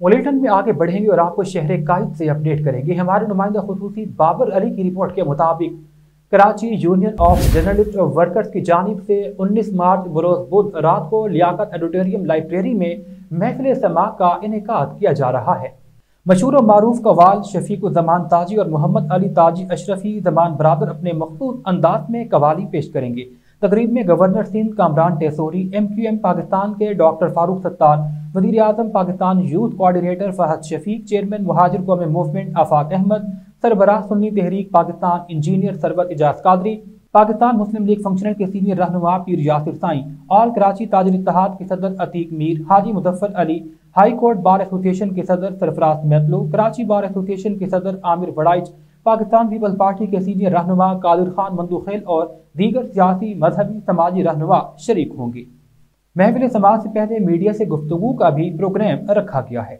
Bulletin में आगे बढ़ेंगे और आपको शहर कायद से अपडेट करेंगे। हमारे नुमाइंदा खुसूसी बाबर अली की रिपोर्ट के मुताबिक Karachi union of journalist workers की जानिब से 19 मार्च बरोज बुध रात को लियाकत ऑडिटोरियम लाइब्रेरी में महफिल समा का इनेकाद किया जा रहा है। मशहूर और मारूफ कवाल शफीक जमान ताजी और मोहम्मद अली ताजी अशरफी जमान बरादर अपने मखसूस अंदाज में कवाली पेश करेंगे। तकरीब में गवर्नर सिंध कामरान टेसोरी, MQM पाकिस्तान के डॉक्टर फारूक सत्तार, वज़ीर आज़म Pakistan youth coordinator Fahad Shafiq, chairman Muhajir Qaumi movement Afaq Ahmed, सरबराह सुन्नी तहरीक पाकिस्तान इंजीनियर सरवत इजाज कादरी, पाकिस्तान मुस्लिम लीग फंक्शनल के सीनियर रहनुमा पीर यासिर साईं, ऑल कराची ताजिर इत्तेहाद के सदर Atiq Mir, Haji Muzaffar Ali, high court bar association के सदर सरफराज मैतलो, कराची बार एसोसिएशन के सदर आमिर वड़ाइच, पाकिस्तान पीपल्स पार्टी के सीनियर रहनुमा कादिर खान मंदूखेल और दीगर सियासी मजहबी समाजी रहनुमा शरीक होंगे। महफिल समाज से पहले मीडिया से गुफ्तगू का भी प्रोग्राम रखा गया है।